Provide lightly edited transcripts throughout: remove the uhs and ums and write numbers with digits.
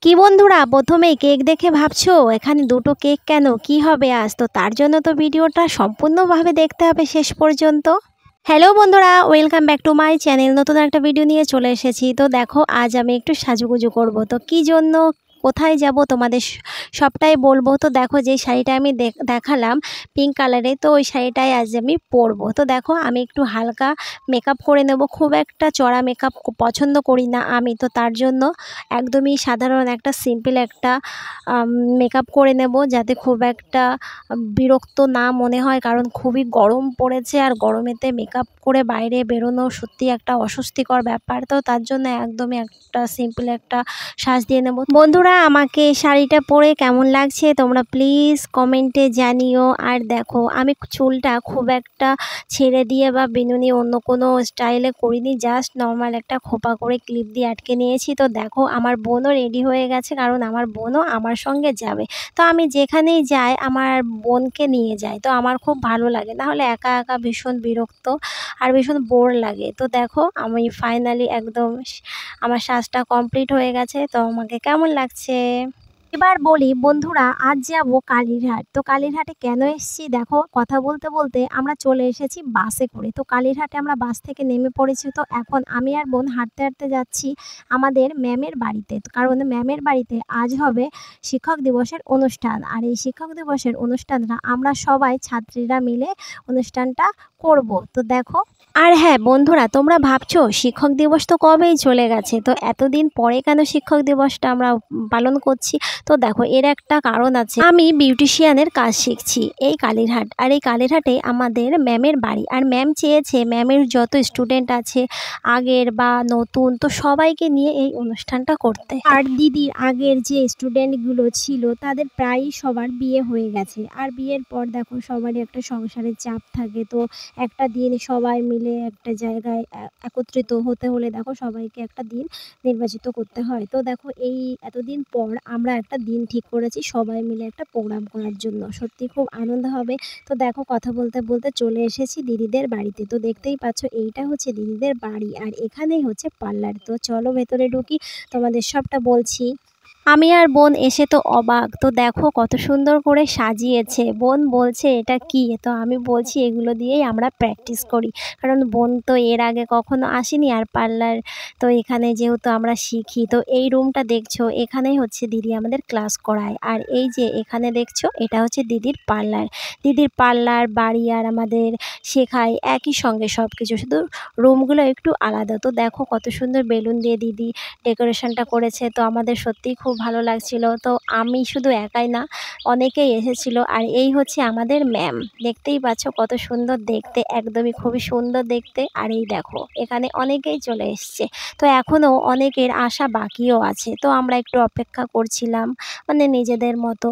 কি বন্ধুরা, প্রথমেই কেক দেখে ভাবছো এখানে দুটো কেক কেন, কি হবে আজ? তো তার জন্য তো ভিডিওটা সম্পূর্ণভাবে দেখতে হবে শেষ পর্যন্ত। হ্যালো বন্ধুরা, welcome back to my channel. নতুন একটা ভিডিও নিয়ে চলে এসেছি। তো দেখো, আজ আমি একটু সাজুগুজু করব। তো কি জন্য, কোথায় যাব, তোমাদের সবটাই বলবো। তো দেখো, যে শাড়িটা আমি দেখালাম পিঙ্ক কালারে, তো ওই শাড়িটাই আজ আমি পরবো। তো দেখো, আমি একটু হালকা মেকআপ করে নেব। খুব একটা চড়া মেকআপ পছন্দ করি না আমি, তো তার জন্য একদমই সাধারণ একটা সিম্পল একটা মেকআপ করে নেব, যাতে খুব একটা বিরক্ত না মনে হয়। কারণ খুবই গরম পড়েছে, আর গরমেতে মেকআপ করে বাইরে বেরোনো সত্যি একটা অস্বস্তিকর ব্যাপার। তো তার জন্য একদমই একটা সিম্পল একটা সাজ দিয়ে নেব। বন্ধুরা, আমাকে শাড়িটা পরে কেমন লাগছে তোমরা প্লিজ কমেন্টে জানিও। আর দেখো, আমি চুলটা খুব একটা ছেড়ে দিয়ে বা বিনুনি অন্য কোনো স্টাইলে করিনি, জাস্ট নর্মাল একটা খোপা করে ক্লিপ দিয়ে আটকে নিয়েছি। তো দেখো, আমার বোনও রেডি হয়ে গেছে, কারণ আমার বোনও আমার সঙ্গে যাবে। তো আমি যেখানেই যাই আমার বোনকে নিয়ে যাই, তো আমার খুব ভালো লাগে। নাহলে একা একা ভীষণ বিরক্ত আর ভীষণ বোর লাগে। তো দেখো, আমি ফাইনালি একদম আমার সাজটা কমপ্লিট হয়ে গেছে। তো আমাকে কেমন লাগছে এবার বলি। বন্ধুরা, আজ যাব কালীরহাট। তো কালীরহাটে কেন এসেছি দেখো, কথা বলতে বলতে আমরা চলে এসেছি বাসে করে। তো কালীরহাটে আমরা বাস থেকে নেমে পড়েছি। তো এখন আমি আর বোন হাঁটতে হাঁটতে যাচ্ছি আমাদের ম্যামের বাড়িতে। কারণ ম্যামের বাড়িতে আজ হবে শিক্ষক দিবসের অনুষ্ঠান। আর এই শিক্ষক দিবসের অনুষ্ঠানটা আমরা সবাই ছাত্রীরা মিলে অনুষ্ঠানটা করব। তো দেখো, আর হ্যাঁ বন্ধুরা, তোমরা ভাবছো শিক্ষক দিবস তো কবেই চলে গেছে, তো এতদিন পরে কেন শিক্ষক দিবসটা আমরা পালন করছি? তো দেখো, এর একটা কারণ আছে। আমি বিউটিশিয়ানের কাজ শিখছি এই কালীরহাট, আর এই কালীরহাটে আমাদের ম্যামের বাড়ি। আর ম্যাম চেয়েছে ম্যামের যত স্টুডেন্ট আছে আগের বা নতুন, তো সবাইকে নিয়ে এই অনুষ্ঠানটা করতে। আর দিদির আগের যে স্টুডেন্টগুলো ছিল তাদের প্রায়ই সবার বিয়ে হয়ে গেছে। আর বিয়ের পর দেখো, সবারই একটা সংসারের চাপ থাকে। তো একটা দিন সবাই মিলে একটা জায়গায় একত্রিত হতে হলে দেখো সবাইকে একটা দিন নির্বাচিত করতে হয়। তো দেখো, এই এতদিন পর আমরা একটা দিন ঠিক করেছি সবাই মিলে একটা প্রোগ্রাম করার জন্য। সত্যি খুব আনন্দ হবে। তো দেখো, কথা বলতে বলতে চলে এসেছি দিদিদের বাড়িতে। তো দেখতেই পাচ্ছ, এইটা হচ্ছে দিদিদের বাড়ি, আর এখানেই হচ্ছে পার্লার। তো চলো ভেতরে ঢুকি, তোমাদের সবটা বলছি। আমি আর বোন এসে তো অবাক। তো দেখো কত সুন্দর করে সাজিয়েছে। বোন বলছে এটা কি? তো আমি বলছি এগুলো দিয়েই আমরা প্র্যাকটিস করি, কারণ বোন তো এর আগে কখনো আসেনি। আর পার্লার তো এখানে যেহেতু আমরা শিখি, তো এই রুমটা দেখছো, এখানেই হচ্ছে দিদি আমাদের ক্লাস করায়। আর এই যে এখানে দেখছো, এটা হচ্ছে দিদির পার্লার। দিদির পার্লার, বাড়ি আর আমাদের শেখায় একই সঙ্গে সব কিছু, শুধু রুমগুলো একটু আলাদা। তো দেখো কত সুন্দর বেলুন দিয়ে দিদি ডেকোরেশনটা করেছে। তো আমাদের সত্যিই খুব ভালো লাগছিল। তো আমি শুধু একাই না, অনেকেই এসেছিল। আর এই হচ্ছে আমাদের ম্যাম, দেখতেই পাচ্ছ কত সুন্দর দেখতে, একদমই খুবই সুন্দর দেখতে। আর এই দেখো, এখানে অনেকেই চলে এসছে। তো এখনও অনেকের আসা বাকিও আছে। তো আমরা একটু অপেক্ষা করছিলাম, মানে নিজেদের মতো।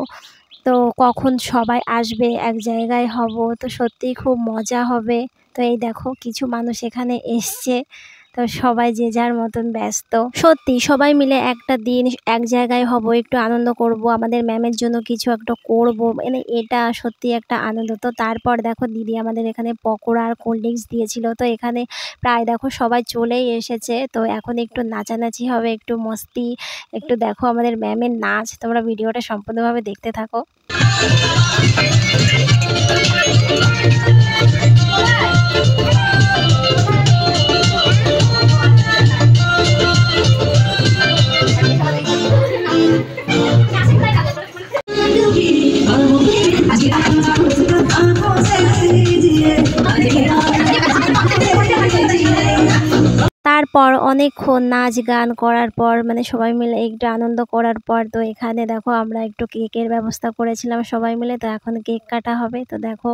তো কখন সবাই আসবে, এক জায়গায় হব, তো সত্যিই খুব মজা হবে। তো এই দেখো, কিছু মানুষ এখানে এসছে। তো সবাই যে যার মতন ব্যস্ত। সত্যি সবাই মিলে একটা দিন এক জায়গায় হব, একটু আনন্দ করব, আমাদের ম্যামের জন্য কিছু একটা করব, মানে এটা সত্যি একটা আনন্দ। তো তারপর দেখো, দিদি আমাদের এখানে পকোড়া আর কোল্ড ড্রিঙ্কস দিয়েছিল। তো এখানে প্রায় দেখো সবাই চলেই এসেছে। তো এখন একটু নাচানাচি হবে, একটু মস্তি, একটু দেখো আমাদের ম্যামের নাচ। তোমরা ভিডিওটা সম্পূর্ণভাবে দেখতে থাকো। তারপর অনেকক্ষণ নাচ গান করার পর, মানে সবাই মিলে একটু আনন্দ করার পর, তো এখানে দেখো আমরা একটু কেকের ব্যবস্থা করেছিলাম সবাই মিলে। তো এখন কেক কাটা হবে। তো দেখো,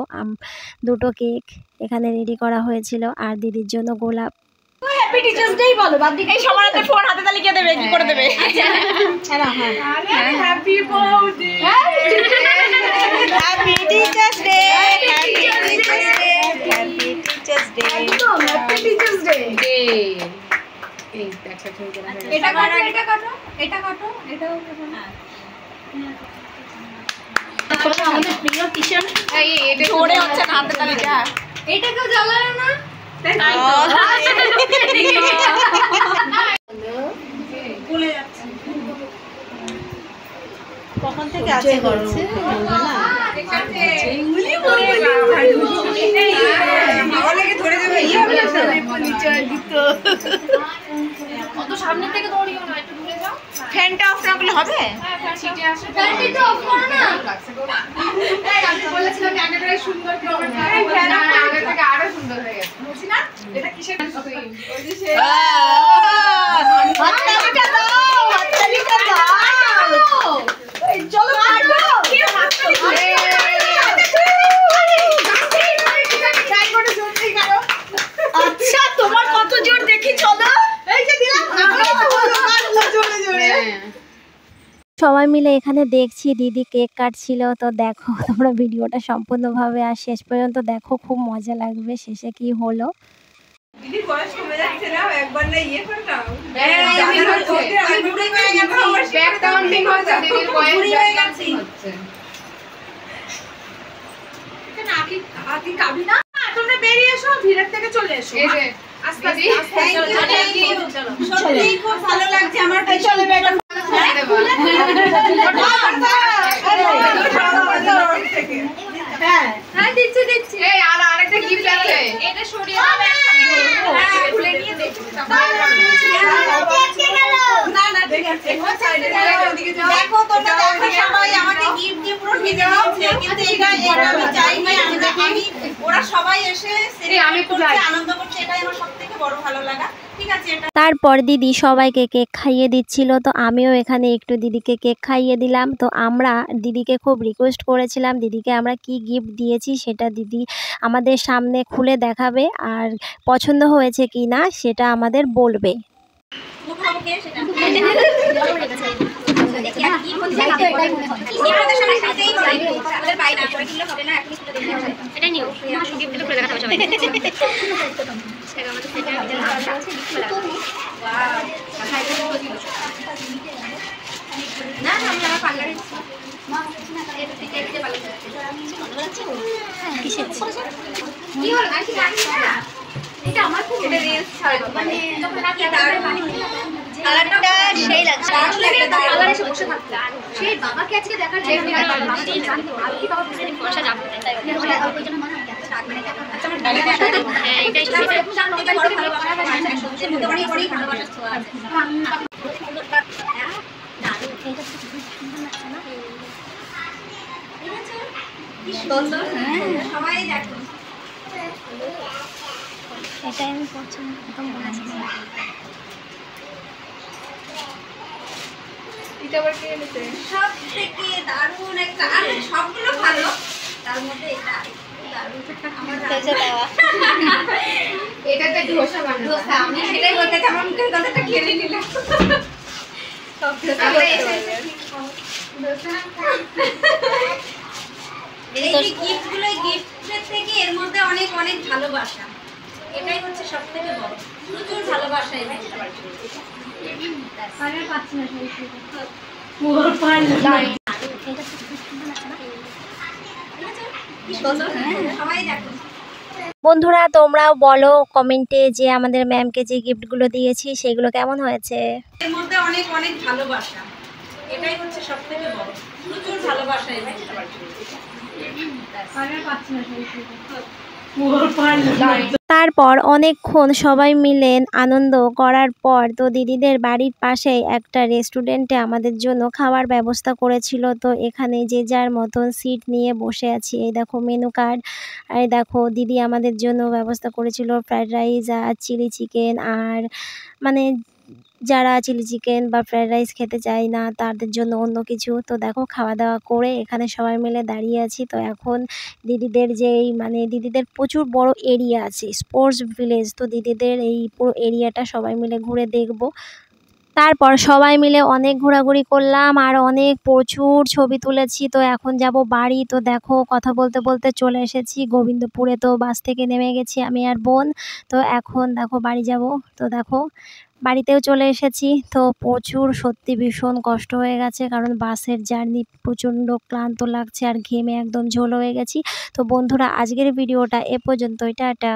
দুটো কেক এখানে রেডি করা হয়েছিল, আর দিদির জন্য গোলাপ। হ্যাপি টিচার্স ডে বলো, বাবদিকাই সবার হাতে ফোন হাতে তালি কে দেবে, কি করে দেবে? Happy birthday, happy teachers day, happy teachers day, happy teachers day, happy teachers day. এই একটা ছবি করা হয়েছে। এটা কাটো, এটা কাটো, এটা কাটো, এটাও কাটো। হ্যাঁ, আমাদের প্রিয় টিচার। এই এটা ছড়ে হচ্ছে না হাতে তালিটা। এটা কেউ জ্বালালো না? ভুলে যাচ্ছে। থেকে আছে করছে কত সামনে থেকে দৌড়িও না, একটু দূরে যাও। ফ্যানটা অফ না করলে হবে? সিটে আসো, ফ্যানটা অফ করো না। এই আমি বলেছিলাম যে আগে থেকে সুন্দর করে হবে, না আগে থেকে আরো সুন্দর হয়ে গেছে। বুঝছি না এটা কিসের স্ক্রিন? ওই যে সে হাততালিটা দাও, হাততালিটা দাও। এই চলো কাটো। কি হাততালি? আচ্ছা তোমার কত জোর দেখি চলো। এই যে দিলাম জোরে জোরে। সবাই মিলে এখানে দেখছি দিদি কেক কাটছিল। তো দেখো তোমরা ভিডিওটা সম্পূর্ণভাবে আর শেষ পর্যন্ত দেখো, খুব মজা লাগবে শেষে কি হলো। দিদির বয়স কমে যাচ্ছে না, একবার না ইয়ে করে দাও। আমি বুড়ি হয়ে গেছি, ব্যাক কাউন্টিং হচ্ছে, দিদির বয়স হয়ে গেছে হচ্ছে। এটা আকি কাবি না, তোমরা বেরিয়ে এসো, ভিড়ের থেকে চলে এসো। এই যে আস্তে আস্তে চলো সত্যি খুব ভালো লাগছে আমার। চলো ম্যাডাম হ্যাঁ হ্যাঁ দিচ্ছি দিচ্ছি। এই আর আরেকটা গিফট আছে, এটা সরিয়ে দাও, হ্যাঁ খুলে নিয়ে দেখো। না না ঠিক আছে, ওই সাইডে দেখো তোমরা দেখো সবাই আমাকে গিফট দিয়ে পুরো ঢেকে দিয়েছে, কিন্তু এটা আমি চাইনি। আমি ওরা সবাই এসে আমি করছে, আনন্দ করছে, এটাই আমার সবথেকে বড় ভালো লাগা। ঠিক আছে এটা তারপর দিদি সবাইকে কেক খাইয়ে দিচ্ছিল। তো আমিও এখানে একটু দিদিকে কেক খাইয়ে দিলাম। তো আমরা দিদিকে খুব রিকোয়েস্ট করেছিলাম দিদিকে আমরা কি গিফট দিয়েছি সেটা দিদি আমাদের সামনে খুলে দেখাবে, আর পছন্দ হয়েছে কি না সেটা আমাদের বলবে। কালারটা সেই লাগছে। সেই বাবাকে আজকে দেখার জন্য সবাই দেখো এটাই আমি পছন্দ করেছি। সব থেকে দারুণ একটা, আর সবগুলো ভালো, তার মধ্যে এটা এটাতে ধোসা বানাবো। আমি সেটাই বলতে চাই, আমার মুখের কথাটা কেড়ে নিলাম। এই যে গিফটগুলো, গিফটের থেকে এর মধ্যে অনেক অনেক ভালোবাসা, এটাই হচ্ছে সব থেকে বড়। প্রচুর ভালোবাসা এটাই। সবাই দেখো বন্ধুরা তোমরাও বলো কমেন্টে যে আমাদের ম্যামকে যে গিফটগুলো দিয়েছি সেগুলো কেমন হয়েছে। এর মধ্যে অনেক অনেক ভালোবাসা, এটাই হচ্ছে সব থেকে বড়। প্রচুর ভালোবাসা এটাই। তারপর অনেকক্ষণ সবাই মিলে আনন্দ করার পর তো দিদিদের বাড়ির পাশেই একটা রেস্টুরেন্টে আমাদের জন্য খাবার ব্যবস্থা করেছিল। তো এখানে যে যার মতন সিট নিয়ে বসে আছি। এই দেখো মেনু কার্ড, আর দেখো দিদি আমাদের জন্য ব্যবস্থা করেছিল ফ্রাইড রাইস আর চিলি চিকেন, আর মানে যারা চিলি চিকেন বা ফ্রাইড রাইস খেতে চায় না তাদের জন্য অন্য কিছু। তো দেখো খাওয়া দাওয়া করে এখানে সবাই মিলে দাঁড়িয়ে আছি। তো এখন দিদিদের যেই দিদিদের প্রচুর বড় এরিয়া আছে, স্পোর্টস ভিলেজ। তো দিদিদের এই পুরো এরিয়াটা সবাই মিলে ঘুরে দেখব। তারপর সবাই মিলে অনেক ঘোরাঘুরি করলাম আর প্রচুর ছবি তুলেছি। তো এখন যাব বাড়ি। তো দেখো কথা বলতে বলতে চলে এসেছি গোবিন্দপুরে। তো বাস থেকে নেমে গেছি আমি আর বোন। তো এখন দেখো বাড়ি যাব। তো দেখো বাড়িতেও চলে এসেছি। তো প্রচুর সত্যি ভীষণ কষ্ট হয়ে গেছে, কারণ বাসের জার্নি প্রচণ্ড ক্লান্ত লাগছে আর ঘেমে একদম ঝোল হয়ে গেছি। তো বন্ধুরা আজকের ভিডিওটা এ পর্যন্তই, টাটা।